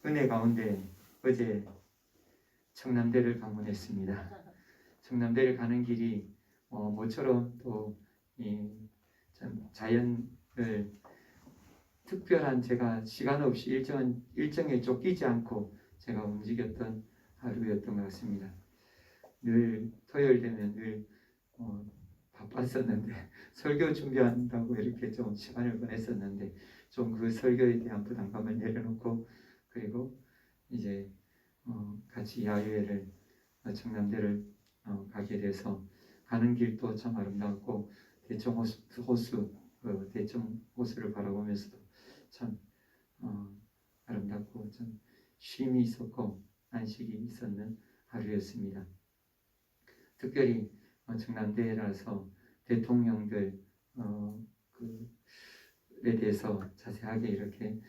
은혜 가운데 어제 청남대를 방문했습니다. 청남대를 가는 길이 모처럼 또 자연을 특별한 제가 시간 없이 일정에 쫓기지 않고 제가 움직였던 하루였던 것 같습니다. 늘 토요일 되면 늘 바빴었는데 설교 준비한다고 이렇게 좀 시간을 보냈었는데 좀 그 설교에 대한 부담감을 내려놓고 그리고 이제 같이 야외를 청남대를 가게 돼서 가는 길도 참 아름답고 대청 호수 대청 호수를 바라보면서도 참 아름답고 참 쉼이 있었고 안식이 있었는 하루였습니다. 특별히 청남대라서 대통령들에 대해서 자세하게 이렇게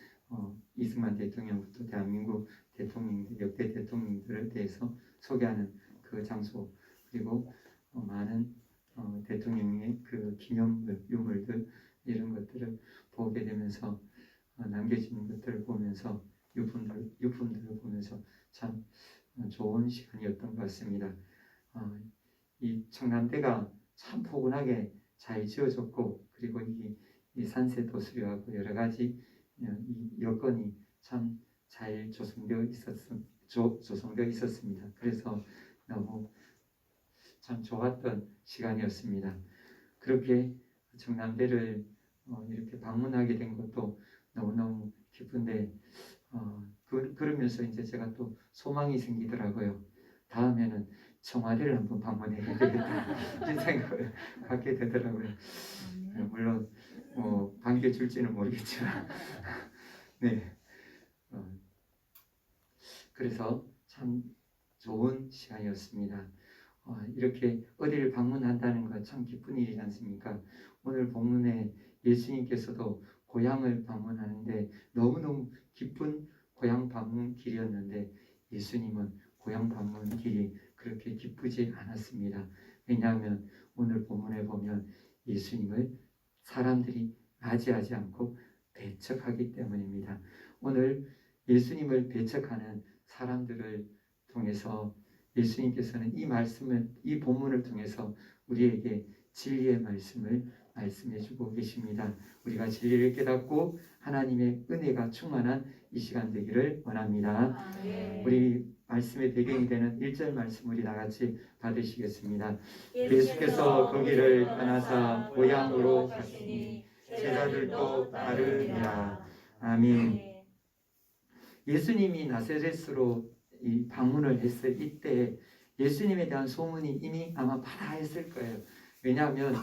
이승만 대통령부터 대한민국 대통령들, 역대 대통령들에 대해서 소개하는 그 장소, 그리고 많은 대통령의 그 기념물, 유물들 이런 것들을 보게 되면서 남겨진 것들을 보면서 유품들을 보면서 참 좋은 시간이었던 것 같습니다. 이 청남대가 참 포근하게 잘 지어졌고 그리고 이 산세도 수려하고 여러 가지 이 여건이 참 잘 조성되어 있었습니다. 그래서 너무 참 좋았던 시간이었습니다. 그렇게 청남대를 이렇게 방문하게 된 것도 너무너무 기쁜데 그러면서 이제 제가 또 소망이 생기더라고요. 다음에는 청와대를 한번 방문해야 되겠다 이런 생각을 갖게 되더라고요. 물론 반겨줄지는 모르겠지만 네, 그래서 참 좋은 시간이었습니다. 이렇게 어디를 방문한다는 것 참 기쁜 일이지 않습니까? 오늘 본문에 예수님께서도 고향을 방문하는데 너무너무 기쁜 고향 방문 길이었는데 예수님은 고향 방문 길이 그렇게 기쁘지 않았습니다. 왜냐하면 오늘 본문에 보면 예수님을 사람들이 맞이하지 않고 배척하기 때문입니다. 오늘 예수님을 배척하는 사람들을 통해서 예수님께서는 이 본문을 통해서 우리에게 진리의 말씀을 말씀해 주고 계십니다. 우리가 진리를 깨닫고 하나님의 은혜가 충만한 이 시간 되기를 원합니다. 우리 말씀의 배경이 되는 1절 말씀 우리 다같이 받으시겠습니다. 예수께서 거기를 떠나사 고향으로 가시니 제자들도 따르니라. 아멘. 예수님이 나사렛으로 이 방문을 했을 이때 예수님에 대한 소문이 이미 아마 바다했을 거예요. 왜냐하면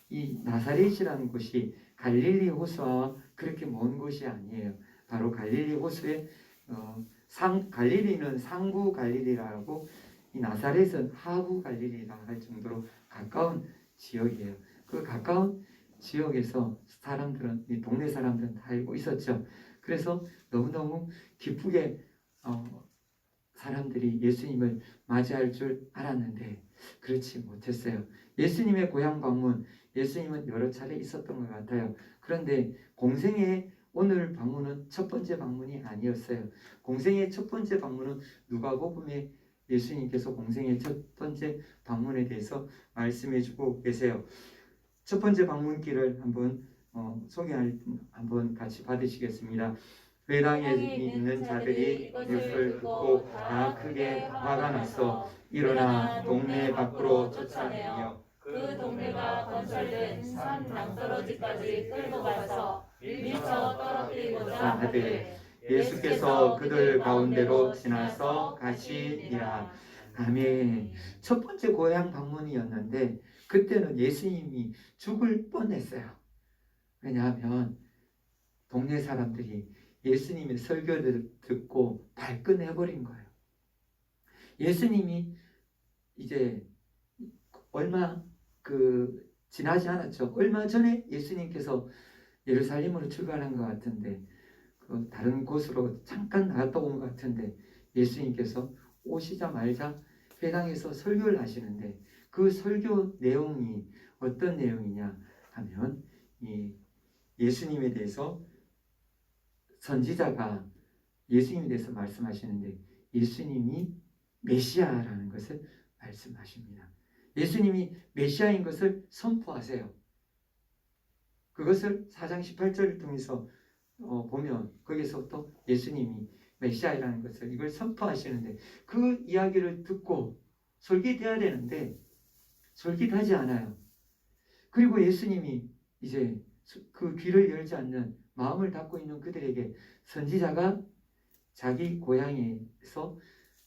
이 나사렛이라는 곳이 갈릴리 호수와 그렇게 먼 곳이 아니에요. 바로 갈릴리 호수의 갈릴리는 상부 갈릴리라고 이 나사렛은 하부 갈릴리라 할 정도로 가까운 지역이에요. 그 가까운 지역에서 사람들은 이 동네 사람들은 다 알고 있었죠. 그래서 너무너무 기쁘게 사람들이 예수님을 맞이할 줄 알았는데 그렇지 못했어요. 예수님의 고향 방문, 예수님은 여러 차례 있었던 것 같아요. 그런데 공생의 오늘 방문은 첫 번째 방문이 아니었어요. 공생의 첫 번째 방문은 누가복음에 예수님께서 공생의 첫 번째 방문에 대해서 말씀해주고 계세요. 첫 번째 방문길을 한번 한번 같이 받으시겠습니다. 회당에 있는 자들이 이것을 듣고 다 크게 화가 났어 일어나 동네 밖으로 쫓아내며 그 동네가 건설된 산 낭떠러지까지 끌고 가서 밀쳐 떨어뜨리고자 하되 예수께서 그들 가운데로 지나서 가시니라. 아멘. 첫 번째 고향 방문이었는데 그때는 예수님이 죽을 뻔했어요. 왜냐하면 동네 사람들이 예수님의 설교를 듣고 발끈해버린 거예요. 예수님이 이제 얼마 지나지 않았죠. 얼마 전에 예수님께서 예루살렘으로 출발한 것 같은데 다른 곳으로 잠깐 나갔다 온 것 같은데 예수님께서 오시자마자 회당에서 설교를 하시는데 그 설교 내용이 어떤 내용이냐 하면 이 예수님에 대해서 선지자가 예수님에 대해서 말씀하시는데 예수님이 메시아라는 것을 말씀하십니다. 예수님이 메시아인 것을 선포하세요. 그것을 4장 18절을 통해서 보면 거기서부터 예수님이 메시아라는 것을 이걸 선포하시는데 그 이야기를 듣고 솔깃해야 되는데 솔깃하지 않아요. 그리고 예수님이 이제 그 귀를 열지 않는 마음을 닫고 있는 그들에게 선지자가 자기 고향에서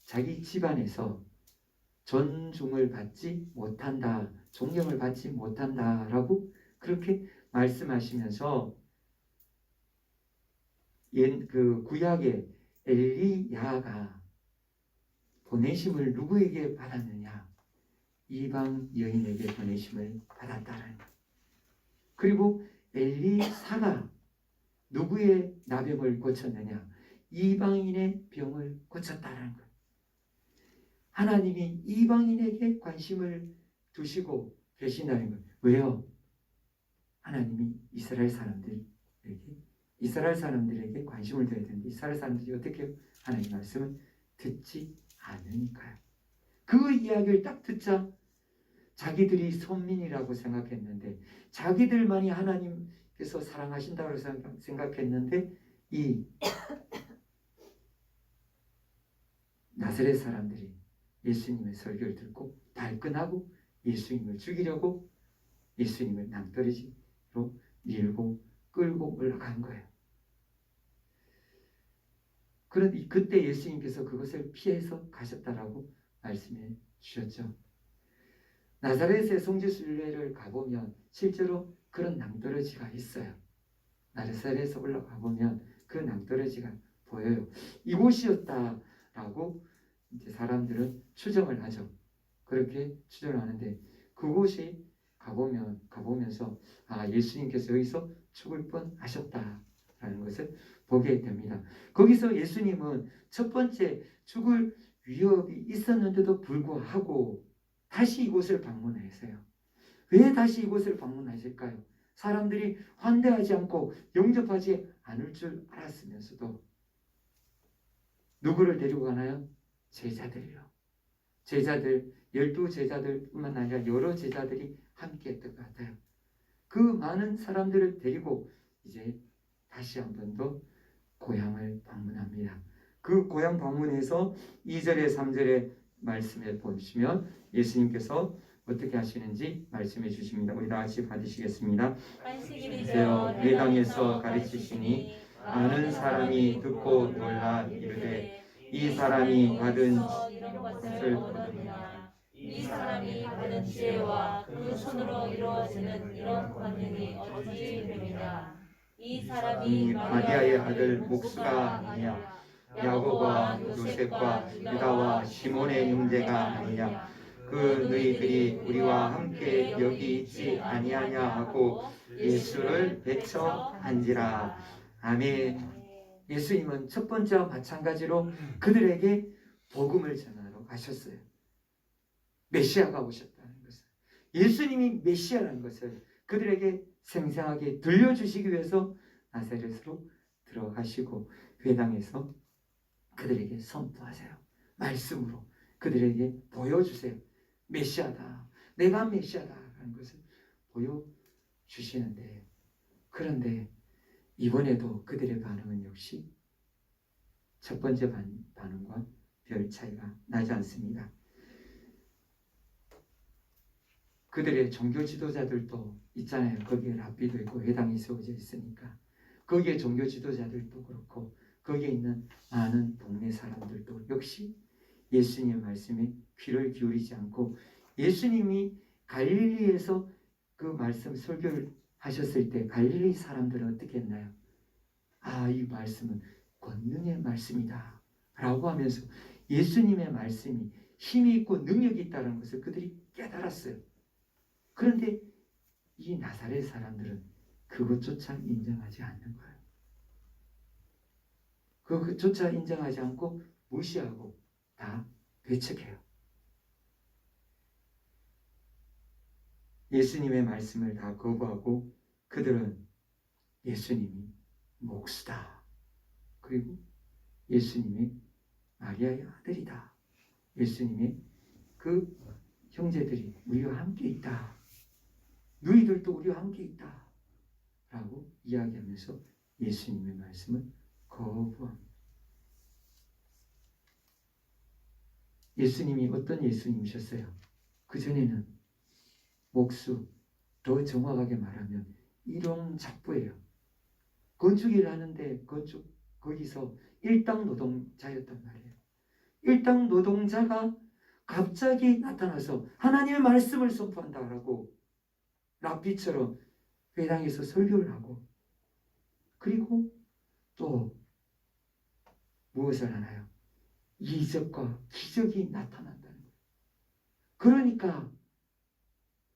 자기 집안에서 존중을 받지 못한다, 존경을 받지 못한다라고 그렇게 말씀하시면서 그 구약의 엘리야가 보내심을 누구에게 받았느냐? 이방 여인에게 보내심을 받았다는 것. 그리고 엘리사가 누구의 나병을 고쳤느냐? 이방인의 병을 고쳤다는 것. 하나님이 이방인에게 관심을 두시고 계신다는 것. 왜요? 하나님이 이스라엘 사람들에게 관심을 둬야 되는데 이스라엘 사람들이 어떻게 해요? 하나님 말씀을 듣지 않으니까요. 그 이야기를 딱 듣자 자기들이 선민이라고 생각했는데 자기들만이 하나님께서 사랑하신다고 생각했는데 이 나사렛 사람들이 예수님의 설교를 듣고 발끈하고 예수님을 죽이려고 예수님을 낭떠러지로 밀고 끌고 올라간 거예요. 그런데 그때 예수님께서 그것을 피해서 가셨다라고 말씀해 주셨죠. 나사렛의 성지순례를 가보면 실제로 그런 낭떠러지가 있어요. 나사렛에서 올라가 보면 그 낭떠러지가 보여요. 이곳이었다라고 이제 사람들은 추정을 하죠. 그렇게 추정을 하는데 그곳이 가보면서 예수님께서 여기서 죽을 뻔하셨다라는 것을 보게 됩니다. 거기서 예수님은 첫 번째 죽을 위협이 있었는데도 불구하고 다시 이곳을 방문하세요. 왜 다시 이곳을 방문하실까요? 사람들이 환대하지 않고 영접하지 않을 줄 알았으면서도 누구를 데리고 가나요? 제자들이요. 제자들, 12제자들뿐만 아니라 여러 제자들이 함께 했던 것 같아요. 그 많은 사람들을 데리고 이제 다시 한 번 더 고향을 방문합니다. 그 고향 방문에서 2절에 3절에 말씀해 보시면 예수님께서 어떻게 하시는지 말씀해 주십니다. 우리 다 같이 받으시겠습니다. 안식일이죠. 내 땅에서 가르치시니 많은 사람이 듣고 놀라 이르되 이 사람이 받은 이런 것을 얻었느냐? 이 사람이 받은 지혜와 그 손으로 이루어지는 이런 권능이 어찌 됨이냐? 이 사람이 마리아의 아들 목수가 아니냐? 야곱과 요셉과 유다와 시몬의 형제가 아니냐? 그 너희들이 우리와 함께 여기 있지 아니하냐 하고 예수를 배척한지라. 아멘. 예수님은 첫 번째와 마찬가지로 그들에게 복음을 전하러 가셨어요. 메시아가 오셨다는 것을, 예수님이 메시아라는 것을 그들에게 생생하게 들려주시기 위해서 나사렛으로 들어가시고 회당에서 그들에게 선포하세요. 말씀으로 그들에게 보여주세요. 메시아다, 내가 메시아다라는 것을 보여주시는데, 그런데 이번에도 그들의 반응은 역시 첫 번째 반응과 별 차이가 나지 않습니다. 그들의 종교 지도자들도 있잖아요. 거기에 랍비도 있고 회당이 세워져 있으니까 거기에 종교 지도자들도 그렇고 거기에 있는 많은 동네 사람들도 역시 예수님의 말씀에 귀를 기울이지 않고, 예수님이 갈릴리에서 그 말씀 설교를 하셨을 때 갈릴리 사람들은 어떻게 했나요? 이 말씀은 권능의 말씀이다 라고 하면서 예수님의 말씀이 힘이 있고 능력이 있다는 것을 그들이 깨달았어요. 그런데 이 나사렛 사람들은 그것조차 인정하지 않는 거예요. 그것조차 인정하지 않고 무시하고 다 배척해요. 예수님의 말씀을 다 거부하고 그들은 예수님이 목수다, 그리고 예수님의 마리아의 아들이다. 예수님의 그 형제들이 우리와 함께 있다. 너희들도 우리와 함께 있다. 라고 이야기하면서 예수님의 말씀을 거부합니다. 예수님이 어떤 예수님이셨어요? 그전에는 목수, 더 정확하게 말하면 일용작부예요. 건축 일을 하는데 거기서 일당 노동자였단 말이에요. 일당 노동자가 갑자기 나타나서 하나님의 말씀을 선포한다라고 랍비처럼 회당에서 설교를 하고, 그리고 또 무엇을 하나요? 이적과 기적이 나타난다는 거예요. 그러니까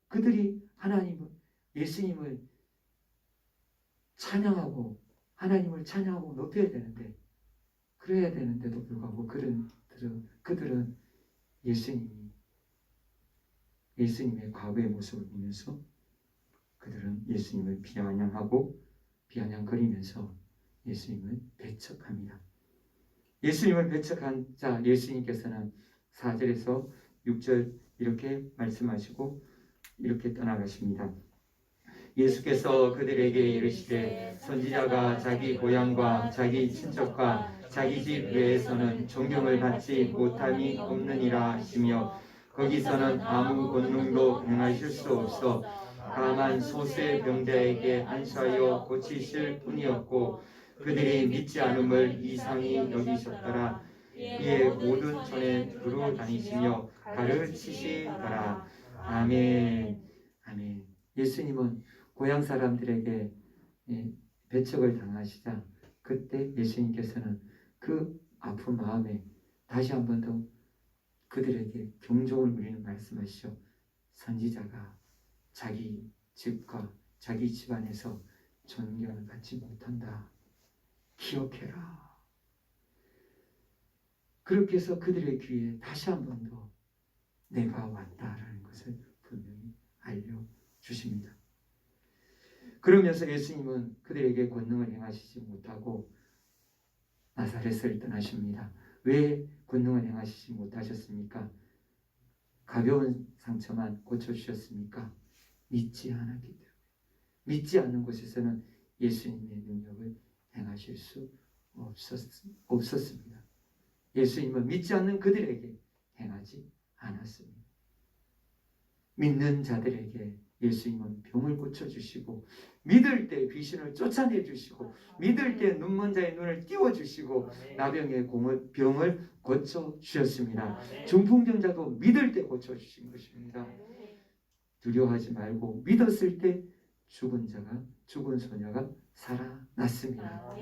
그들이 예수님을 찬양하고 하나님을 찬양하고 높여야 되는데, 그래야 되는데도 불구하고 그들은 예수님의 과거의 모습을 보면서 그들은 예수님을 비아냥거리면서 예수님을 배척합니다. 예수님을 배척한 자, 예수님께서는 4절에서 6절 이렇게 말씀하시고 이렇게 떠나가십니다. 예수께서 그들에게 이르시되 선지자가 자기 고향과 자기 친척과 자기 집 외에서는 존경을 받지 못함이 없느니라 하시며, 거기서는 아무 권능도 행하실 수 없어 다만 소수의 병자에게 안수하여 고치실 뿐이었고, 그들이 믿지 않음을 이상히 여기셨더라. 이에 모든 촌에 두루 다니시며 가르치시더라. 아멘. 아멘. 예수님은 고향 사람들에게 배척을 당하시자 그때 예수님께서는 그 아픈 마음에 다시 한 번 더 그들에게 경종을 울리는 말씀하시죠. 선지자가 자기 집과 자기 집안에서 존경을 받지 못한다. 기억해라. 그렇게 해서 그들의 귀에 다시 한 번 더 내가 왔다라는 것을 분명히 알려주십니다. 그러면서 예수님은 그들에게 권능을 행하시지 못하고 나사렛을 떠나십니다. 왜 권능을 행하시지 못하셨습니까? 가벼운 상처만 고쳐주셨습니까? 믿지 않았기 때문에. 믿지 않는 곳에서는 예수님의 능력을 행하실 수 없었습니다. 예수님은 믿지 않는 그들에게 행하지 않았습니다. 믿는 자들에게 예수님은 병을 고쳐주시고, 믿을 때 귀신을 쫓아내주시고, 믿을 때 눈먼 자의 눈을 띄워주시고, 나병의 병을 고쳐주셨습니다. 중풍병자도 믿을 때 고쳐주신 것입니다. 두려워하지 말고 믿었을 때 죽은 소녀가 살아났습니다.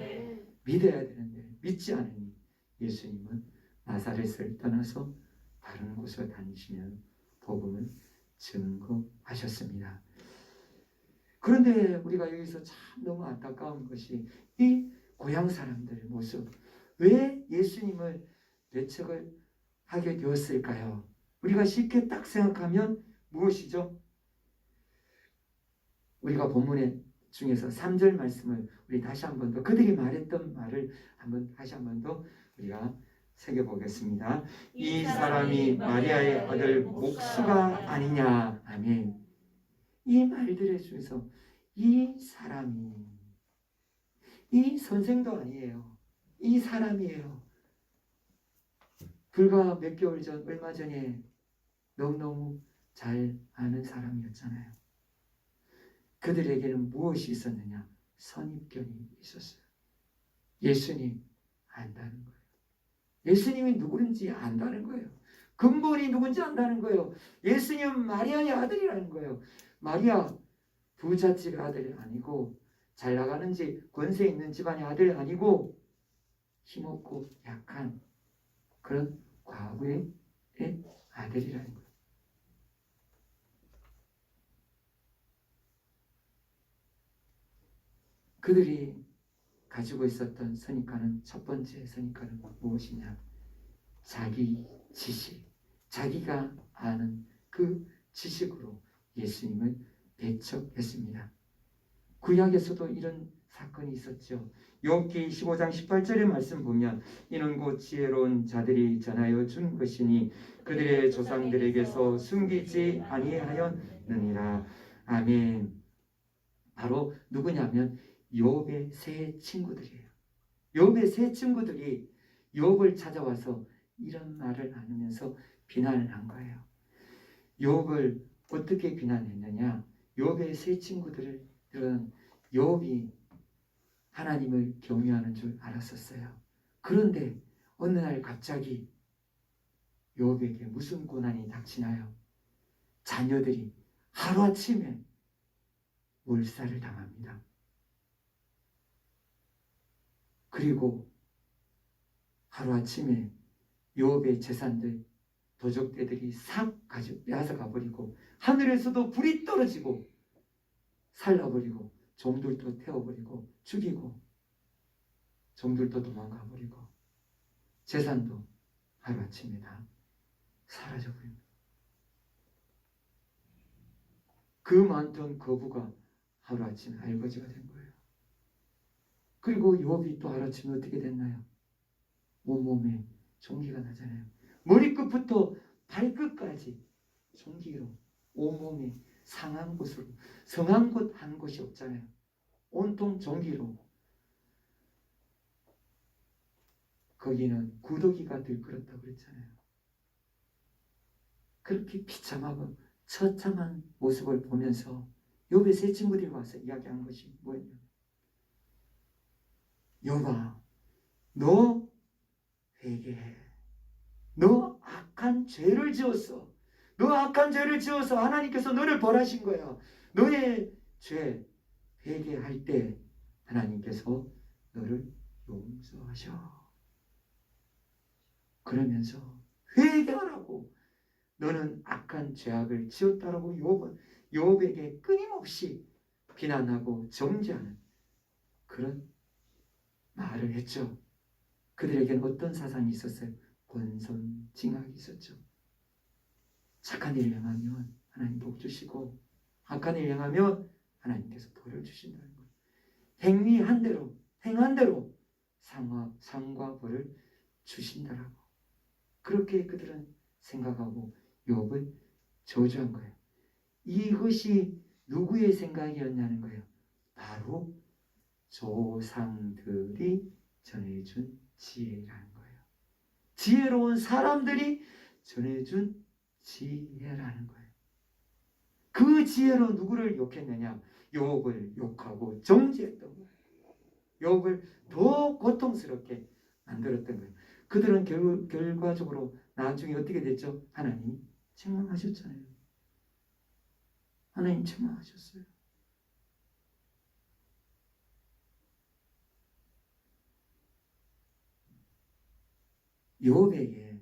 믿어야 되는데 믿지 않으니 예수님은 나사렛을 떠나서 다른 곳을 다니시며 복음을 증거하셨습니다. 그런데 우리가 여기서 참 너무 안타까운 것이 이 고향 사람들의 모습, 왜 예수님을 배척을 하게 되었을까요? 우리가 쉽게 딱 생각하면 무엇이죠? 우리가 본문에 중에서 3절 말씀을 우리 다시 한 번 더, 그들이 말했던 말을 다시 한 번 더 우리가 새겨보겠습니다. 이 사람이 마리아의 아들 목수가 아니냐. 아멘. 이 말들의 중에서 이 사람이, 이 선생도 아니에요. 이 사람이에요. 불과 몇 개월 전, 얼마 전에 너무너무 잘 아는 사람이었잖아요. 그들에게는 무엇이 있었느냐? 선입견이 있었어요. 예수님 안다는 거예요. 예수님이 누구인지 안다는 거예요. 근본이 누군지 안다는 거예요. 예수님은 마리아의 아들이라는 거예요. 마리아 부잣집의 아들이 아니고, 잘 나가는 집, 권세 있는 집안의 아들이 아니고, 힘없고 약한 그런 과부의 아들이라는 거예요. 그들이 가지고 있었던 선입관은, 첫 번째 선입관은 무엇이냐? 자기 지식, 자기가 아는 그 지식으로 예수님을 배척했습니다. 구약에서도 이런 사건이 있었죠. 욥기 15장 18절의 말씀 보면 이는 곧 지혜로운 자들이 전하여 준 것이니 그들의 조상들에게서 숨기지 아니하였느니라. 아멘. 바로 누구냐면 욥의 세 친구들이에요. 욥의 세 친구들이 욥을 찾아와서 이런 말을 나누면서 비난을 한 거예요. 욥을 어떻게 비난했느냐? 욥의 세 친구들은 욥이 하나님을 경외하는 줄 알았었어요. 그런데 어느 날 갑자기 욥에게 무슨 고난이 닥치나요? 자녀들이 하루아침에 몰살을 당합니다. 그리고 하루아침에 욥의 재산들 도적대들이 싹 빼앗아가 버리고 하늘에서도 불이 떨어지고 살라버리고 종들도 태워버리고 죽이고 종들도 도망가 버리고 재산도 하루아침에 다 사라져버립니다. 그 많던 거부가 하루아침에 알거지가 된 거예요. 그리고 욥이 또 하루아침에 어떻게 됐나요? 온몸에 종기가 나잖아요. 머리끝부터 발끝까지 종기로 온몸이 상한 곳으로, 성한 곳 한 곳이 없잖아요. 온통 종기로. 거기는 구더기가 들끓었다고 그랬잖아요. 그렇게 비참하고 처참한 모습을 보면서 욥의 세 친구들이 와서 이야기한 것이 뭐였냐? 욥아, 너 회개해. 너 악한 죄를 지었어. 너 악한 죄를 지어서 하나님께서 너를 벌하신 거야. 너의 죄 회개할 때 하나님께서 너를 용서하셔. 그러면서 회개하라고, 너는 악한 죄악을 지었다라고 욥에게 끊임없이 비난하고 정죄하는 그런 말을 했죠. 그들에게는 어떤 사상이 있었어요? 권선징악이 있었죠. 착한 일을 행하면 하나님 복 주시고 악한 일을 행하면 하나님께서 벌을 주신다는 거예요. 행위한 대로, 행한 대로 상과 벌을 주신다라고. 그렇게 그들은 생각하고 욥을 저주한 거예요. 이것이 누구의 생각이었냐는 거예요. 바로 조상들이 전해준 지혜라는 거예요. 지혜로운 사람들이 전해준 지혜라는 거예요. 그 지혜로 누구를 욕했느냐? 욥을 욕하고 정죄했던 거예요. 욥을 더 고통스럽게 만들었던 거예요. 그들은 결과적으로 나중에 어떻게 됐죠? 하나님이 책망하셨잖아요. 하나님 책망하셨어요. 욥에게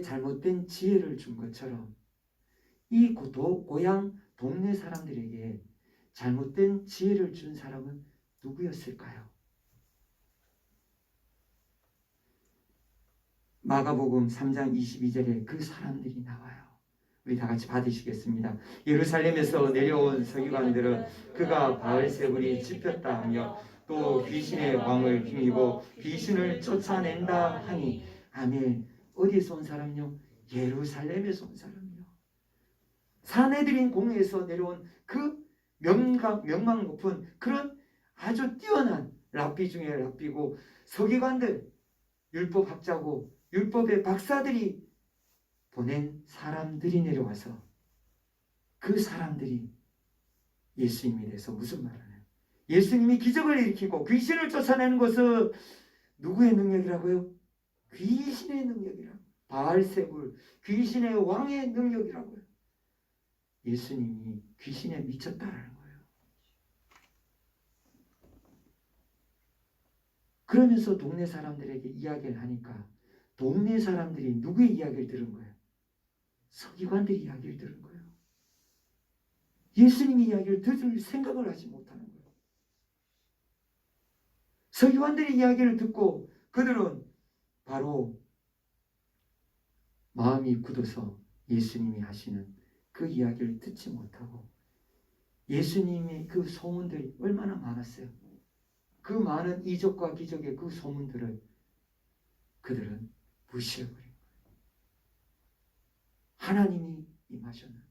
잘못된 지혜를 준 것처럼 이 고향 동네 사람들에게 잘못된 지혜를 준 사람은 누구였을까요? 마가복음 3장 22절에 그 사람들이 나와요. 우리 다 같이 받으시겠습니다. 예루살렘에서 내려온 서기관들은 그가 바알세불이 짚였다 하며 또 귀신의 왕을 힘입어 귀신을 쫓아낸다 하니. 아멘. 어디에서 온 사람이요? 예루살렘에서 온 사람이요. 사내들인 공회에서 내려온 그 명망 높은 그런 아주 뛰어난 랍비 중에 랍비고 서기관들, 율법학자고 율법의 박사들이 보낸 사람들이 내려와서 그 사람들이 예수님에 대해서 무슨 말을 해요? 예수님이 기적을 일으키고 귀신을 쫓아내는 것은 누구의 능력이라고요? 귀신의 능력이라고. 바알세불, 귀신의 왕의 능력이라고요. 예수님이 귀신에 미쳤다라는 거예요. 그러면서 동네 사람들에게 이야기를 하니까 동네 사람들이 누구의 이야기를 들은 거예요? 서기관들이 이야기를 들은 거예요. 예수님의 이야기를 들을 생각을 하지 못하는 거예요. 서기관들의 이야기를 듣고 그들은 바로 마음이 굳어서 예수님이 하시는 그 이야기를 듣지 못하고 예수님의 그 소문들이 얼마나 많았어요. 그 많은 이적과 기적의 그 소문들을 그들은 무시해버린 거예요. 하나님이 임하셨는데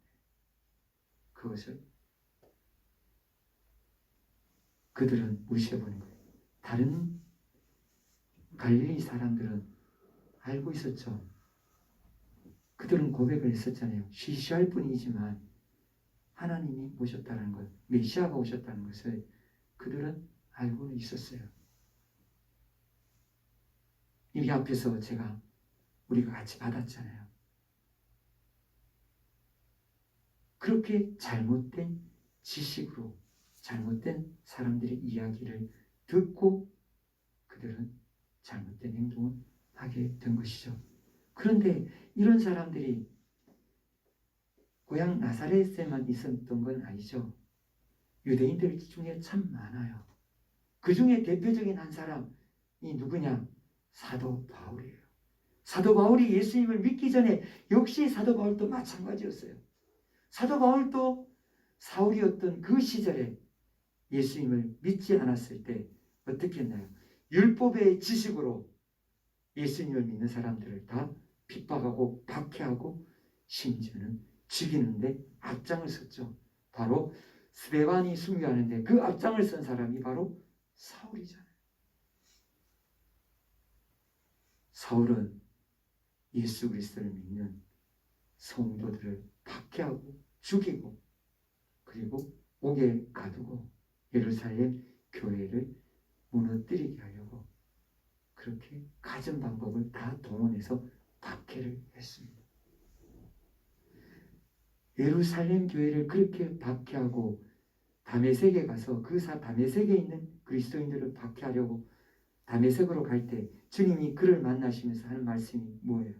그것을 그들은 무시해버린 거예요. 다른 갈릴리 사람들은 알고 있었죠. 그들은 고백을 했었잖아요. 시시할 뿐이지만 하나님이 오셨다는 것, 메시아가 오셨다는 것을 그들은 알고는 있었어요. 이 앞에서 우리가 같이 받았잖아요. 그렇게 잘못된 지식으로 잘못된 사람들의 이야기를 듣고 그들은 잘못된 행동을 하게 된 것이죠. 그런데 이런 사람들이 고향 나사렛에만 있었던 건 아니죠. 유대인들 중에 참 많아요. 그 중에 대표적인 한 사람이 누구냐? 사도 바울이에요. 사도 바울이 예수님을 믿기 전에 역시 사도 바울도 마찬가지였어요. 사도 바울도 사울이었던 그 시절에 예수님을 믿지 않았을 때 어떻게 했나요? 율법의 지식으로 예수님을 믿는 사람들을 다 핍박하고 박해하고 심지어는 죽이는데 앞장을 섰죠. 바로 스데반이 순교하는데 그 앞장을 선 사람이 바로 사울이잖아요. 사울은 예수 그리스도를 믿는 성도들을 박해하고 죽이고 그리고 옥에 가두고 예루살렘 교회를 무너뜨리게 하려고 그렇게 가진 방법을 다 동원해서 박해를 했습니다. 예루살렘 교회를 그렇게 박해하고 다메섹에 가서 다메섹에 있는 그리스도인들을 박해하려고 다메섹으로 갈 때 주님이 그를 만나시면서 하는 말씀이 뭐예요?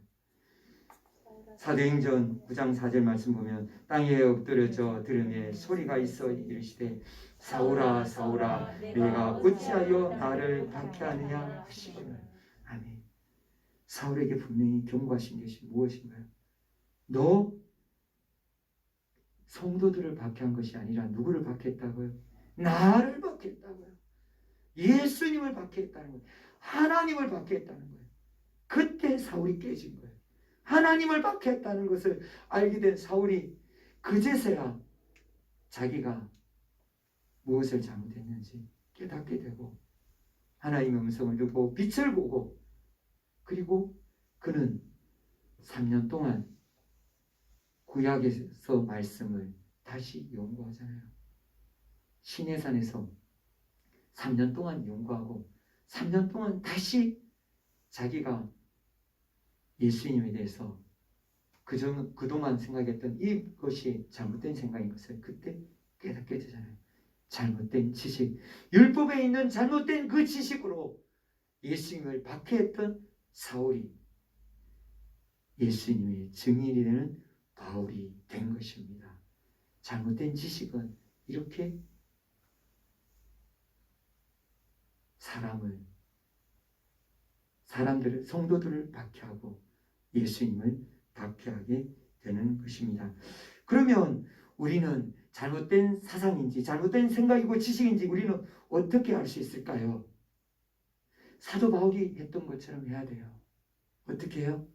사도행전 9장 4절 말씀 보면 땅에 엎드려져 들으며 소리가 있어 이르시되 사울아 사울아 내가 어찌하여 나를 박해하느냐 하시거늘. 아멘. 사울에게 분명히 경고하신 것이 무엇인가요? 너 성도들을 박해한 것이 아니라 누구를 박해했다고요? 나를 박해했다고요. 예수님을 박해했다는 거예요. 하나님을 박해했다는 거예요. 그때 사울이 깨진 거예요. 하나님을 박해했다는 것을 알게 된 사울이 그제서야 자기가 무엇을 잘못했는지 깨닫게 되고 하나님의 음성을 듣고 빛을 보고 그리고 그는 3년 동안 구약에서 말씀을 다시 연구하잖아요. 시내산에서 3년 동안 연구하고 3년 동안 다시 자기가 예수님에 대해서 그동안 생각했던 이것이 잘못된 생각인 것을 그때 깨닫게 되잖아요. 잘못된 지식, 율법에 있는 잘못된 그 지식으로 예수님을 박해했던 사울이 예수님의 증인이 되는 바울이 된 것입니다. 잘못된 지식은 이렇게 사람들을 성도들을 박해하고 예수님을 박해하게 되는 것입니다. 그러면 우리는 잘못된 사상인지 잘못된 생각이고 지식인지 우리는 어떻게 알 수 있을까요? 사도 바울이 했던 것처럼 해야 돼요. 어떻게 해요?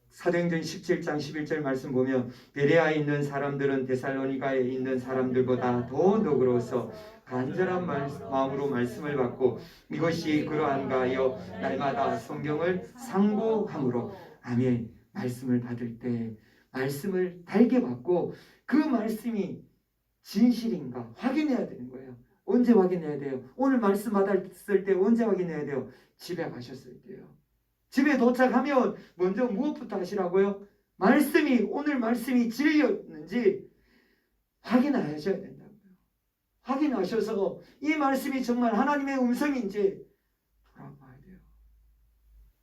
사도행전 17장 11절 말씀 보면 베레아에 있는 사람들은 데살로니가에 있는 사람들보다 더 너그러워서 간절한 마음으로 말씀을 받고 이것이 그러한가 하여 날마다 성경을 상고함으로. 아멘. 말씀을 받을 때 말씀을 달게 받고 그 말씀이 진실인가 확인해야 되는 거예요. 언제 확인해야 돼요? 오늘 말씀 받았을 때 언제 확인해야 돼요? 집에 가셨을 때요. 집에 도착하면 먼저 무엇부터 하시라고요? 오늘 말씀이 진리였는지 확인하셔야 된다고요. 확인하셔서 이 말씀이 정말 하나님의 음성인지 돌아봐야 돼요.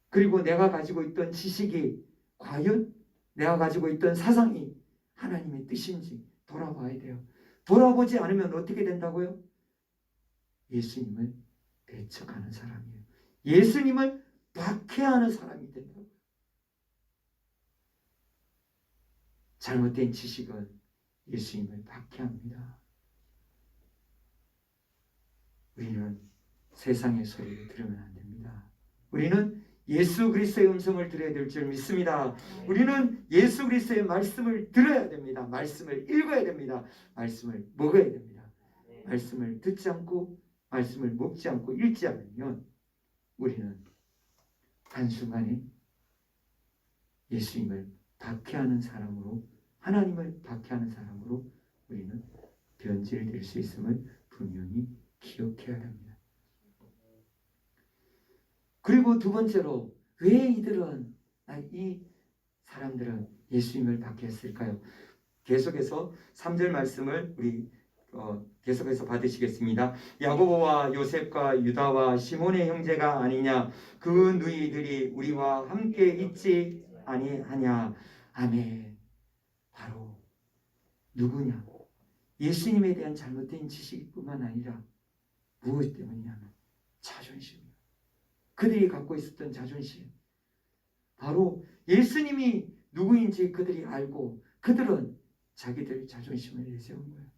그리고 내가 가지고 있던 지식이 과연 내가 가지고 있던 사상이 하나님의 뜻인지 돌아봐야 돼요. 돌아보지 않으면 어떻게 된다고요? 예수님을 배척하는 사람이에요. 예수님을 박해하는 사람이 된다고요. 잘못된 지식은 예수님을 박해합니다. 우리는 세상의 소리를 들으면 안 됩니다. 우리는 예수 그리스도의 음성을 들어야 될 줄 믿습니다. 우리는 예수 그리스도의 말씀을 들어야 됩니다. 말씀을 읽어야 됩니다. 말씀을 먹어야 됩니다. 말씀을 듣지 않고 말씀을 먹지 않고 읽지 않으면 우리는 한순간에 예수님을 박해하는 사람으로, 하나님을 박해하는 사람으로 우리는 변질될 수 있음을 분명히 기억해야 합니다. 그리고 두 번째로, 왜 이 사람들은 예수님을 박해했을까요? 계속해서 3절 말씀을 우리 계속해서 받으시겠습니다. 야고보와 요셉과 유다와 시몬의 형제가 아니냐? 그 누이들이 우리와 함께 있지 아니하냐? 아멘. 바로 누구냐? 예수님에 대한 잘못된 지식뿐만 아니라 무엇 때문이냐면 자존심이에요. 그들이 갖고 있었던 자존심. 바로 예수님이 누구인지 그들이 알고 그들은 자기들 자존심을 내세운 거예요.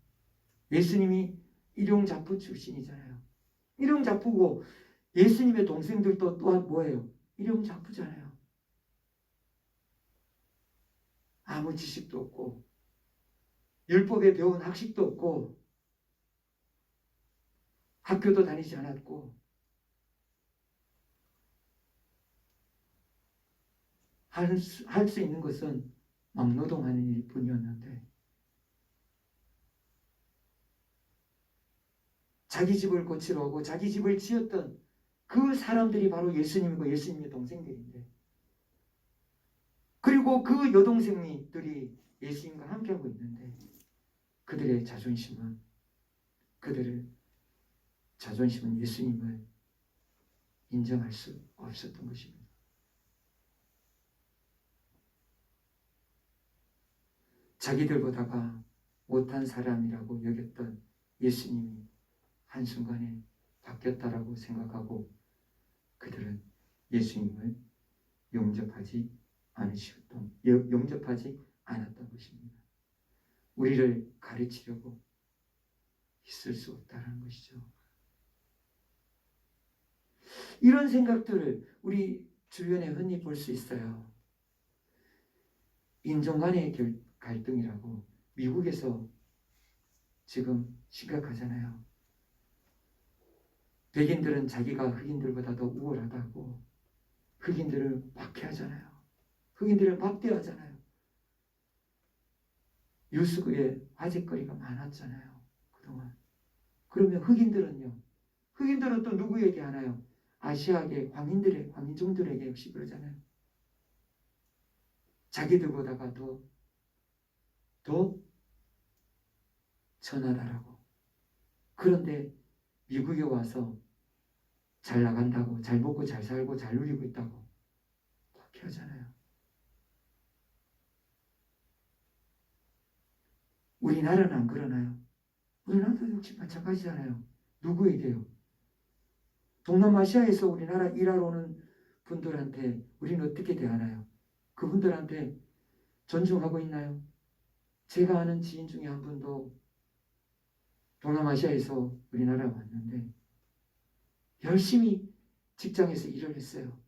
예수님이 일용잡부 출신이잖아요. 일용잡부고 예수님의 동생들도 또한 뭐예요? 일용잡부잖아요. 아무 지식도 없고 율법에 배운 학식도 없고 학교도 다니지 않았고 할 수 있는 것은 막노동하는 일뿐이었는데 자기 집을 고치러 오고 자기 집을 지었던 그 사람들이 바로 예수님이고 예수님의 동생들인데, 그리고 그 여동생들이 예수님과 함께하고 있는데 그들의 자존심은 예수님을 인정할 수 없었던 것입니다. 자기들보다가 못한 사람이라고 여겼던 예수님이 한순간에 바뀌었다라고 생각하고 그들은 예수님을 용접하지 않았던 것입니다. 우리를 가르치려고 있을 수 없다는 것이죠. 이런 생각들을 우리 주변에 흔히 볼 수 있어요. 인종 간의 갈등이라고 미국에서 지금 심각하잖아요. 백인들은 자기가 흑인들보다 더 우월하다고 흑인들을 박해하잖아요. 흑인들을 막대하잖아요. 뉴스에 화제거리가 많았잖아요. 그동안. 그러면 흑인들은 또 누구에게 하나요? 아시아계 황인종들에게 역시 그러잖아요. 자기들보다가 더 천하다라고. 그런데 미국에 와서 잘 나간다고, 잘 먹고 잘 살고 잘 누리고 있다고 박해하잖아요. 우리나라는 안 그러나요? 우리나라도 역시 마찬가지잖아요. 누구에게요? 동남아시아에서 우리나라 일하러 오는 분들한테 우리는 어떻게 대하나요? 그분들한테 존중하고 있나요? 제가 아는 지인 중에 한 분도 동남아시아에서 우리나라에 왔는데 열심히 직장에서 일을 했어요.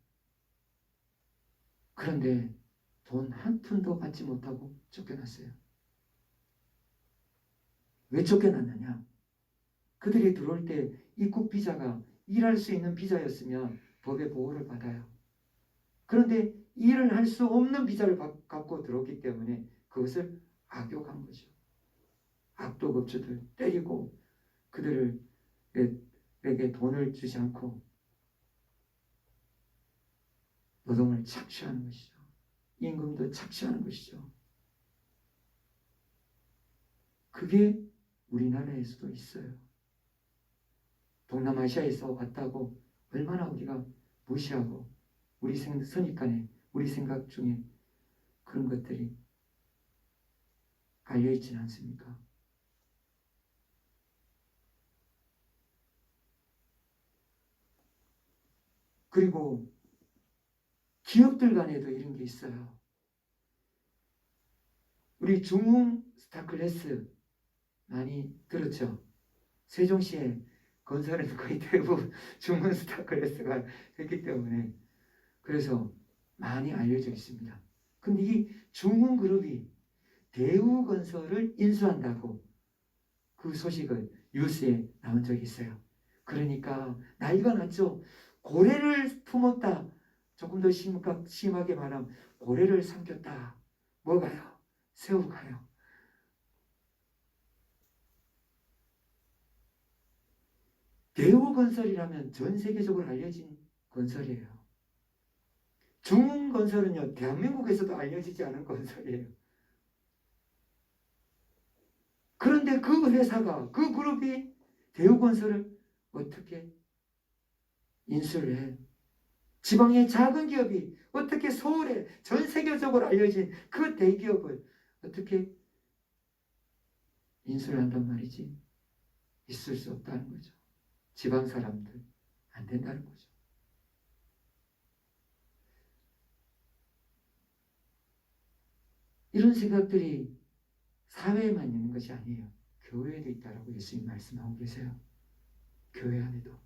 그런데 돈 한 푼도 받지 못하고 쫓겨났어요. 왜 쫓겨났느냐? 그들이 들어올 때 입국 비자가 일할 수 있는 비자였으면 법의 보호를 받아요. 그런데 일을 할 수 없는 비자를 갖고 들어오기 때문에 그것을 악용한 거죠. 악도급주들 때리고 그들에게 돈을 주지 않고 노동을 착취하는 것이죠. 임금도 착취하는 것이죠. 그게 우리나라에서도 있어요. 동남아시아에서 왔다고 얼마나 우리가 무시하고 우리 선입관에 우리 생각 중에 그런 것들이 깔려있지는 않습니까? 그리고 기업들 간에도 이런 게 있어요. 우리 중흥 스타클래스 많이 들었죠? 세종시에 건설은 거의 대부분 중흥 스타클래스가 했기 때문에 그래서 많이 알려져 있습니다. 근데 이 중흥그룹이 대우건설을 인수한다고 그 소식을 뉴스에 나온 적이 있어요. 그러니까 난리가 났죠. 고래를 품었다. 조금 더 심하게 말하면 고래를 삼켰다. 뭐가요? 새우가요. 대우건설이라면 전 세계적으로 알려진 건설이에요. 중흥건설은요, 대한민국에서도 알려지지 않은 건설이에요. 그런데 그 회사가, 그 그룹이 대우건설을 어떻게 인수를 해? 지방의 작은 기업이 어떻게 서울에 전 세계적으로 알려진 그 대기업을 어떻게 인수를 한단 말이지? 있을 수 없다는 거죠. 지방 사람들 안 된다는 거죠. 이런 생각들이 사회에만 있는 것이 아니에요. 교회에도 있다라고 예수님 말씀하고 계세요. 교회 안에도.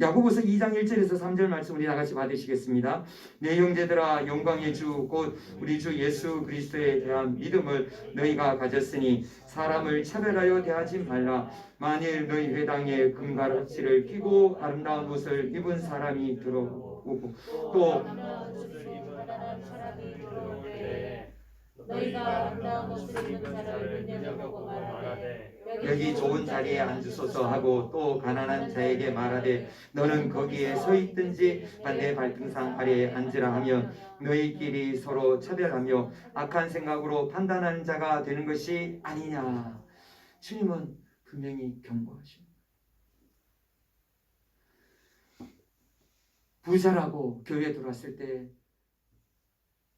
야고보서 2장 1절에서 3절 말씀 우리 다같이 받으시겠습니다. 내 형제들아 영광의 주 곧 우리 주 예수 그리스도에 대한 믿음을 너희가 가졌으니 사람을 차별하여 대하지 말라. 만일 너희 회당에 금가락지를 끼고 아름다운 옷을 입은 사람이 들어오고 또 너희가 아름다운 옷을 입은 자를 눈여겨보고 말하되 여기 좋은 자리에 앉으소서 하고 또 가난한 자에게 말하되 너는 거기에 서 있든지 반대 발등상 아래에 앉으라 하며 너희끼리 서로 차별하며 악한 생각으로 판단하는 자가 되는 것이 아니냐. 주님은 분명히 경고하십니다. 부자라고 교회에 들어왔을 때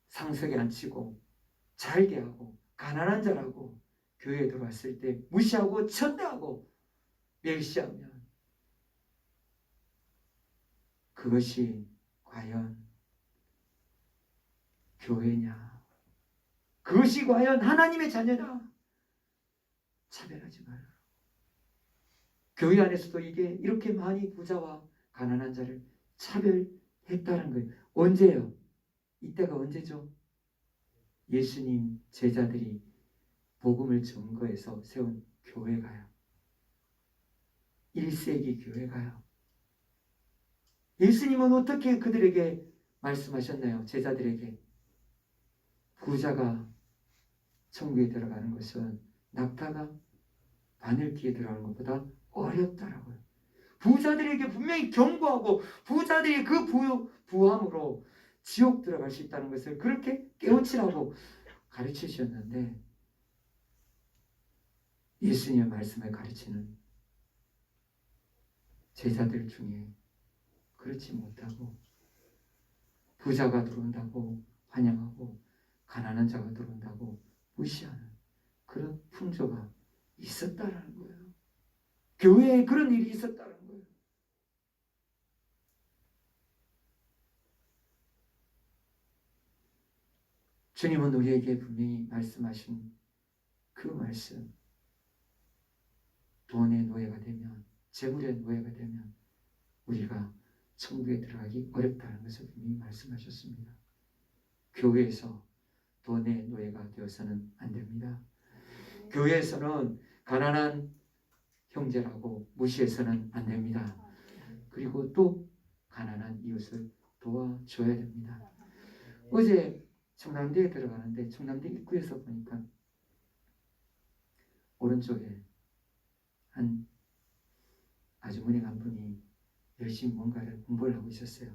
상석에 앉히고 잘게 하고 가난한 자라고 교회에 들어왔을 때 무시하고 천대하고 멸시하면 그것이 과연 교회냐? 그것이 과연 하나님의 자녀냐? 차별하지 말아라. 교회 안에서도 이게 이렇게 많이 부자와 가난한 자를 차별했다는 거예요. 언제요? 이때가 언제죠? 예수님 제자들이 복음을 증거해서 세운 교회가요. 1세기 교회가요. 예수님은 어떻게 그들에게 말씀하셨나요? 제자들에게 부자가 천국에 들어가는 것은 낙타가 바늘귀에 들어가는 것보다 어렵다라고요. 부자들에게 분명히 경고하고 부자들이 그 부함으로 지옥 들어갈 수 있다는 것을 그렇게 깨우치라고 가르쳐 주셨는데 예수님의 말씀을 가르치는 제자들 중에 그렇지 못하고 부자가 들어온다고 환영하고 가난한 자가 들어온다고 무시하는 그런 풍조가 있었다라는 거예요. 교회에 그런 일이 있었다는 거예요. 주님은 우리에게 분명히 말씀하신 그 말씀, 돈의 노예가 되면, 재물의 노예가 되면 우리가 천국에 들어가기 어렵다는 것을 분명히 말씀하셨습니다. 교회에서 돈의 노예가 되어서는 안 됩니다. 교회에서는 가난한 형제라고 무시해서는 안 됩니다. 그리고 또 가난한 이웃을 도와줘야 됩니다. 어제 청남대에 들어가는데 청남대 입구에서 보니까 오른쪽에 한 아주머니 한 분이 열심히 뭔가를 공부를 하고 있었어요.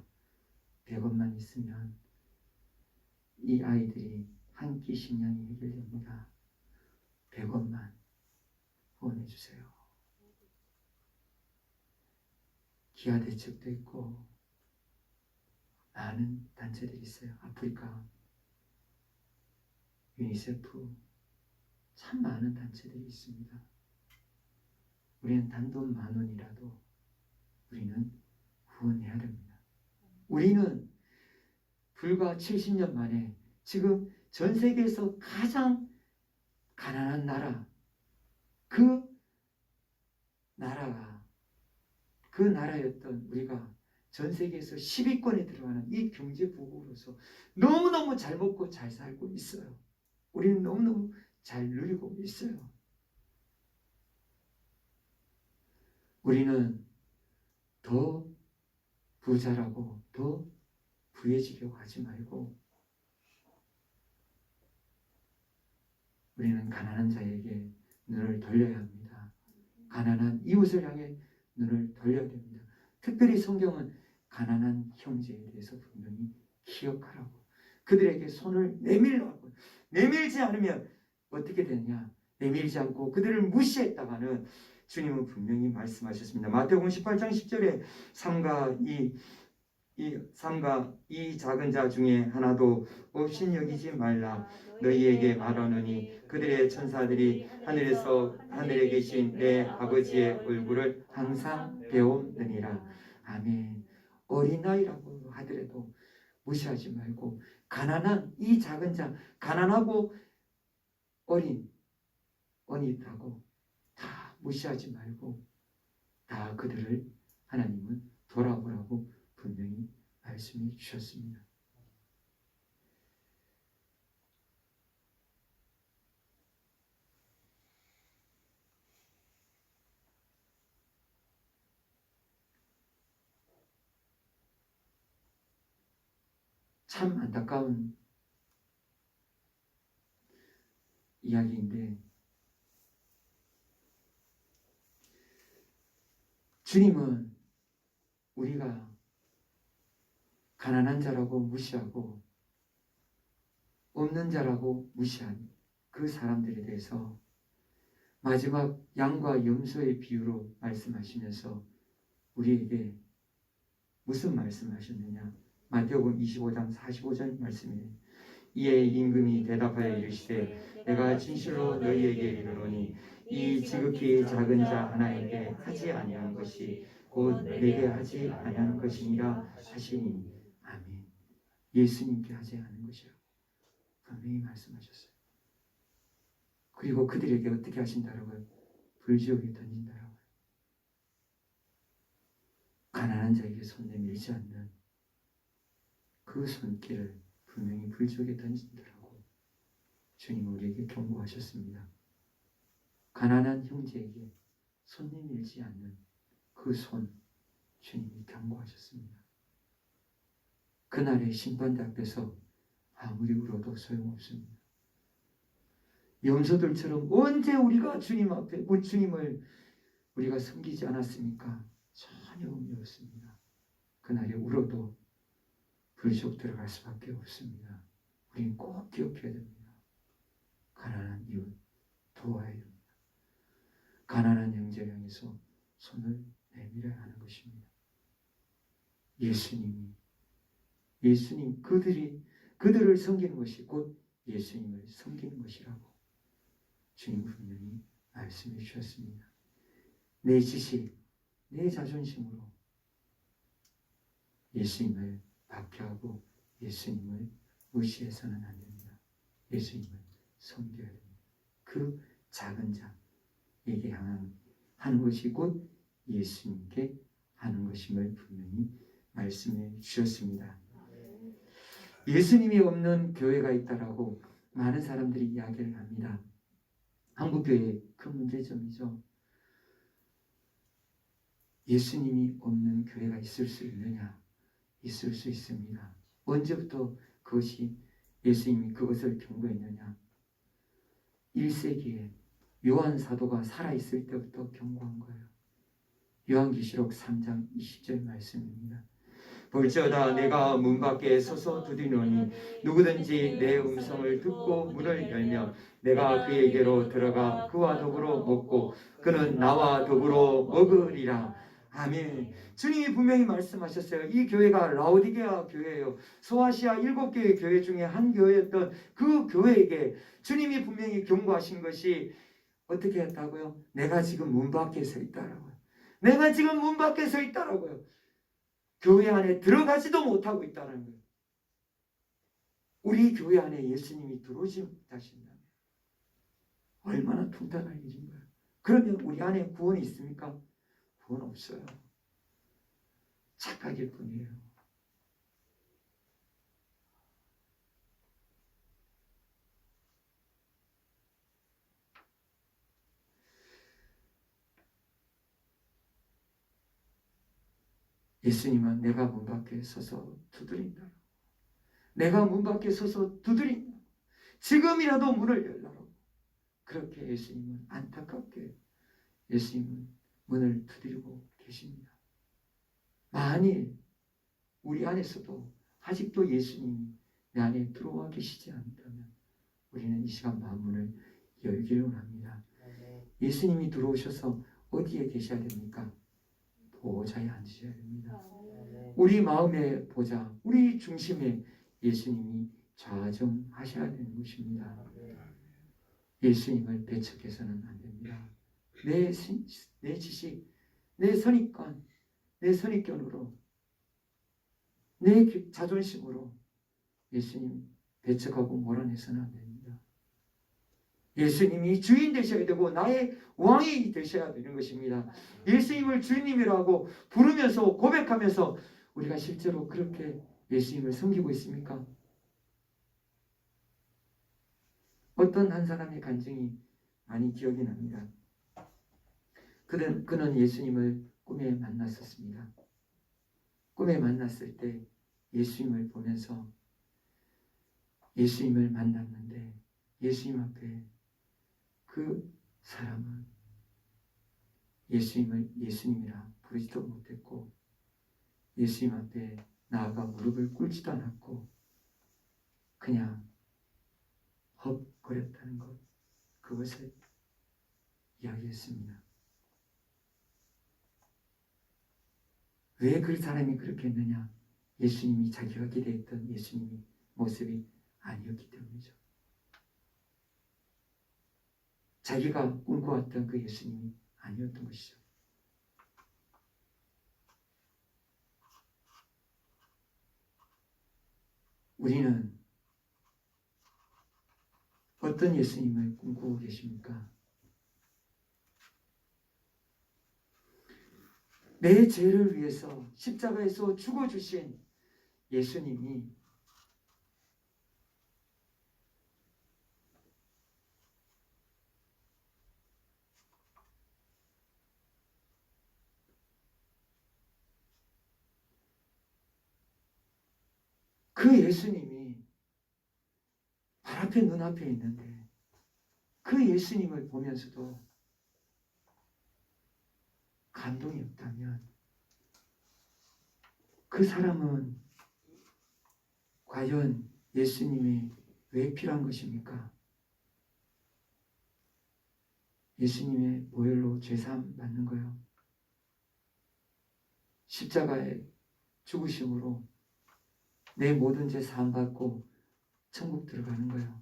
100원만 있으면 이 아이들이 한 끼 식량이 해결됩니다. 100원만 후원해 주세요. 기아 대책도 있고 많은 단체들이 있어요. 아프리카 유니세프 참 많은 단체들이 있습니다. 우리는 단돈 10,000원이라도 우리는 후원해야 됩니다. 우리는 불과 70년 만에 지금 전 세계에서 가장 가난한 나라, 그 나라가 그 나라였던 우리가 전 세계에서 10위권에 들어가는 이 경제부국으로서 너무너무 잘 먹고 잘 살고 있어요. 우리는 너무너무 잘 누리고 있어요. 우리는 더 부자라고 더 부해지려고 하지 말고 우리는 가난한 자에게 눈을 돌려야 합니다. 가난한 이웃을 향해 눈을 돌려야 됩니다. 특별히 성경은 가난한 형제에 대해서 분명히 기억하라고, 그들에게 손을 내밀라고, 내밀지 않으면 어떻게 되느냐, 내밀지 않고 그들을 무시했다가는 주님은 분명히 말씀하셨습니다. 마태복음 18장 10절에 삼가 이 작은 자 중에 하나도 없인 여기지 말라. 너희에게 말하노니 그들의 천사들이 하늘에 계신 내 아버지의 얼굴을 항상 배우느니라. 아멘. 어린아이라고 하더라도 무시하지 말고 가난한 이 작은 자, 가난하고 어린다고 다 무시하지 말고 다 그들을 하나님은 돌아보라고 분명히 말씀해 주셨습니다. 참 안타까운 이야기인데 주님은 우리가 가난한 자라고 무시하고 없는 자라고 무시한 그 사람들에 대해서 마지막 양과 염소의 비유로 말씀하시면서 우리에게 무슨 말씀하셨느냐? 마태복음 25장 45절 말씀이에요. 이에 임금이 대답하여 이르시되 내가 진실로 너희에게 이르노니 이 지극히 작은 자 하나에게 하지 아니한 것이 곧 내게 하지 아니한 것이니라 하시니. 아멘. 예수님께 하지 않은 것이라고 분명히 말씀하셨어요. 그리고 그들에게 어떻게 하신다라고요? 불지옥에 던진다라고요. 가난한 자에게 손 내밀지 않는 그 손길을 분명히 불지옥에 던진다라고 주님은 우리에게 경고하셨습니다. 가난한 형제에게 손 내밀지 않는 그 손, 주님이 경고하셨습니다. 그날의 심판대 앞에서 아무리 울어도 소용없습니다. 염소들처럼 언제 우리가 주님 앞에 주님을 우리가 섬기지 않았습니까? 전혀 의미 없습니다. 그날에 울어도 불지옥 들어갈 수밖에 없습니다. 우리는 꼭 기억해야 됩니다. 가난한 이웃 도와야 됩니다. 가난한 형제를 향해서 손을 내밀어야 하는 것입니다. 예수님 그들을 섬기는 것이 곧 예수님을 섬기는 것이라고 주님 분명히 말씀해 주셨습니다. 내 지식, 내 자존심으로 예수님을 박해하고 예수님을 무시해서는 안 됩니다. 예수님을 섬겨야 됩니다. 그 작은 자에게 하는 것이 곧 예수님께 하는 것임을 분명히 말씀해 주셨습니다. 예수님이 없는 교회가 있다라고 많은 사람들이 이야기를 합니다. 한국교회의 큰 문제점이죠. 예수님이 없는 교회가 있을 수 있느냐? 있을 수 있습니다. 언제부터 그것이 예수님이 그것을 경고했느냐? 1세기에 요한 사도가 살아있을 때부터 경고한 거예요. 요한계시록 3장 20절 말씀입니다. 볼지어다 내가 문 밖에 서서 두드리노니 누구든지 내 음성을 듣고 문을 열면 내가 그에게로 들어가 그와 더불어 먹고 그는 나와 더불어 먹으리라. 아멘. 주님이 분명히 말씀하셨어요. 이 교회가 라오디게아 교회예요. 소아시아 7개의 교회 중에 한 교회였던 그 교회에게 주님이 분명히 경고하신 것이 어떻게 했다고요? 내가 지금 문 밖에 서 있다라고요. 내가 지금 문 밖에 서 있다라고요. 교회 안에 들어가지도 못하고 있다는 거예요. 우리 교회 안에 예수님이 들어오지 못하신다면 얼마나 통탄할 일인 거예요. 그러면 우리 안에 구원이 있습니까? 구원 없어요. 착각일 뿐이에요. 예수님은 내가 문 밖에 서서 두드린다. 내가 문 밖에 서서 두드린다. 지금이라도 문을 열라고. 그렇게 예수님은 안타깝게 예수님은 문을 두드리고 계십니다. 만일 우리 안에서도 아직도 예수님이 내 안에 들어와 계시지 않다면 우리는 이 시간 마음문을 열기를 원합니다. 예수님이 들어오셔서 어디에 계셔야 됩니까? 보좌에 앉으셔야 됩니다. 우리 마음의 보좌, 우리 중심에 예수님이 좌정하셔야 되는 것입니다. 예수님을 배척해서는 안 됩니다. 내 지식, 내 선입관, 내 선입견으로, 내 자존심으로 예수님 배척하고 몰아내서는 안 됩니다. 예수님이 주인 되셔야 되고 나의 왕이 되셔야 되는 것입니다. 예수님을 주님이라고 부르면서 고백하면서 우리가 실제로 그렇게 예수님을 섬기고 있습니까? 어떤 한 사람의 간증이 많이 기억이 납니다. 그는 예수님을 꿈에 만났었습니다. 꿈에 만났을 때 예수님을 보면서 예수님을 만났는데 예수님 앞에 그 사람은 예수님을 예수님이라 부르지도 못했고 예수님 앞에 나아가 무릎을 꿇지도 않았고 그냥 헛거렸다는 것, 그것을 이야기했습니다. 왜 그 사람이 그렇게 했느냐? 예수님이 자기가 기대했던 예수님의 모습이 아니었기 때문이죠. 자기가 꿈꿔왔던 그 예수님이 아니었던 것이죠. 우리는 어떤 예수님을 꿈꾸고 계십니까? 내 죄를 위해서 십자가에서 죽어주신 예수님이 그 예수님이 발 앞에 눈앞에 있는데 그 예수님을 보면서도 감동이 없다면 그 사람은 과연 예수님이 왜 필요한 것입니까? 예수님의 보혈로 죄사함 받는 거요. 십자가의 죽으심으로 내 모든 죄 사함 받고 천국 들어가는 거예요.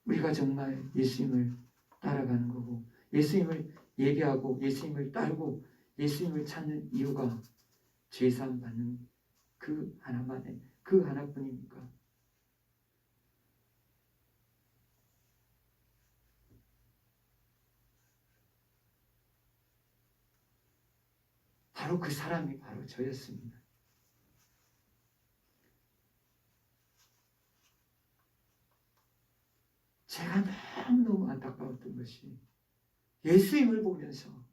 우리가 정말 예수님을 따라가는 거고 예수님을 예배하고 예수님을 따르고 예수님을 찾는 이유가 죄사함 받는 그 하나만의 그 하나뿐입니까? 바로 그 사람이 바로 저였습니다. 제가 너무너무 안타까웠던 것이 예수님을 보면서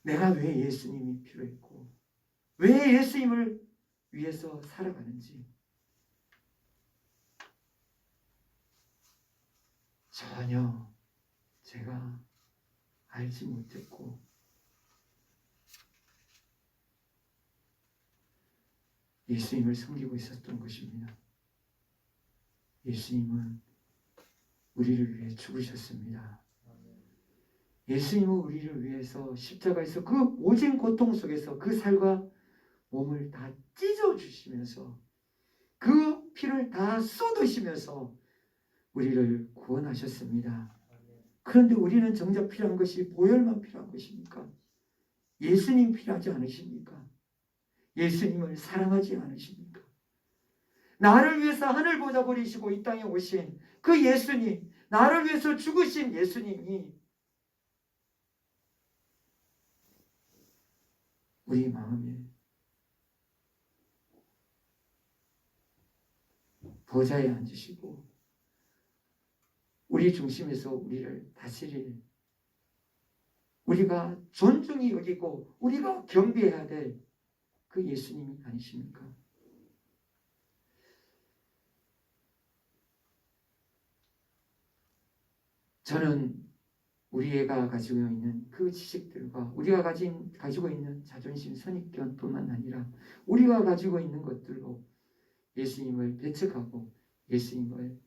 내가 왜 예수님이 필요했고 왜 예수님을 위해서 살아가는지 전혀 제가 알지 못했고 예수님을 섬기고 있었던 것입니다. 예수님은 우리를 위해 죽으셨습니다. 예수님은 우리를 위해서 십자가에서 그 오진 고통 속에서 그 살과 몸을 다 찢어주시면서 그 피를 다 쏟으시면서 우리를 구원하셨습니다. 그런데 우리는 정작 필요한 것이 보혈만 필요한 것입니까? 예수님 필요하지 않으십니까? 예수님을 사랑하지 않으십니까? 나를 위해서 하늘 보좌 버리시고 이 땅에 오신 그 예수님, 나를 위해서 죽으신 예수님이 우리 마음에 보좌에 앉으시고 우리 중심에서 우리를 다스릴, 우리가 존중히 여기고 우리가 경배해야 될 그 예수님이 아니십니까? 저는 우리 애가 가지고 있는 그 지식들과 우리가 가지고 있는 자존심, 선입견뿐만 아니라 우리가 가지고 있는 것들로 예수님을 배척하고 예수님을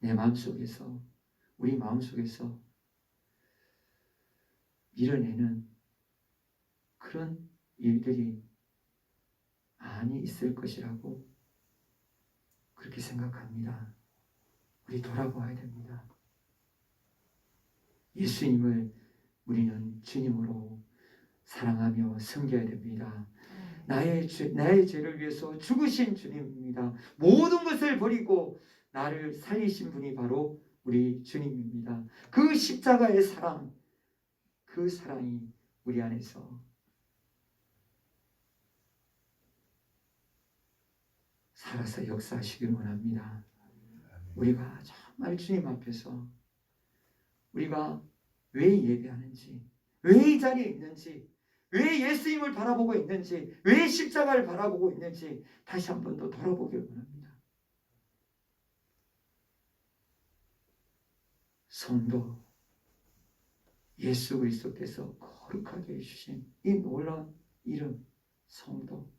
내 마음속에서, 우리 마음속에서 밀어내는 그런 일들이 많이 있을 것이라고 그렇게 생각합니다. 우리 돌아봐야 됩니다. 예수님을 우리는 주님으로 사랑하며 섬겨야 됩니다. 나의 죄를 위해서 죽으신 주님입니다. 모든 것을 버리고 나를 살리신 분이 바로 우리 주님입니다. 그 십자가의 사랑, 그 사랑이 우리 안에서 살아서 역사하시길 원합니다. 우리가 정말 주님 앞에서 우리가 왜 예배하는지, 왜 이 자리에 있는지, 왜 예수님을 바라보고 있는지, 왜 십자가를 바라보고 있는지 다시 한 번 더 돌아보길 원합니다. 성도, 예수 그리스도께서 거룩하게 해주신 이 놀라운 이름, 성도,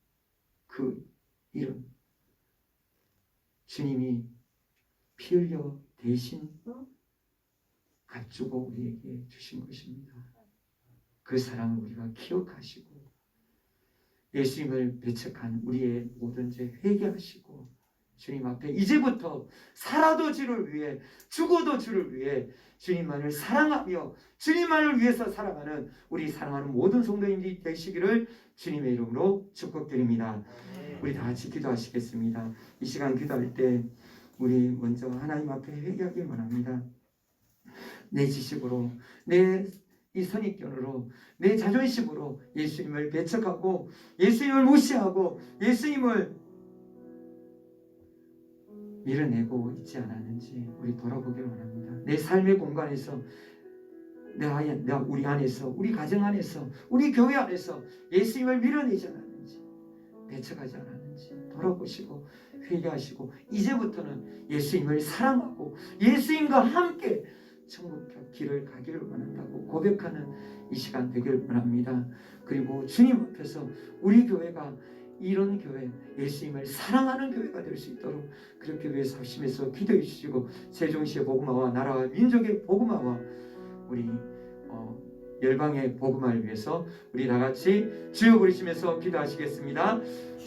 그 이름, 주님이 피 흘려 대신 값주고 우리에게 주신 것입니다. 그 사랑을 우리가 기억하시고 예수님을 배척한 우리의 모든 죄 회개하시고 주님 앞에 이제부터 살아도 주를 위해, 죽어도 주를 위해 주님만을 사랑하며 주님만을 위해서 살아가는 우리 사랑하는 모든 성도님들이 되시기를 주님의 이름으로 축복드립니다. 우리 다 같이 기도하시겠습니다. 이 시간 기도할 때 우리 먼저 하나님 앞에 회개하길 원합니다. 내 지식으로, 내 이 선입견으로, 내 자존심으로 예수님을 배척하고 예수님을 무시하고 예수님을 밀어내고 있지 않았는지 우리 돌아보길 원합니다. 내 삶의 공간에서, 우리 안에서, 우리 가정 안에서, 우리 교회 안에서 예수님을 밀어내지 않았는지, 배척하지 않았는지 돌아보시고 회개하시고 이제부터는 예수님을 사랑하고 예수님과 함께 천국 길을 가기를 원한다고 고백하는 이 시간 되기를 원합니다. 그리고 주님 앞에서 우리 교회가 이런 교회, 예수님을 사랑하는 교회가 될 수 있도록 그렇게 위해서 합심해서 기도해 주시고 세종시의 복음화와 나라와 민족의 복음화와 우리 열방의 복음화를 위해서 우리 다 같이 주여 부르시면서 기도하시겠습니다.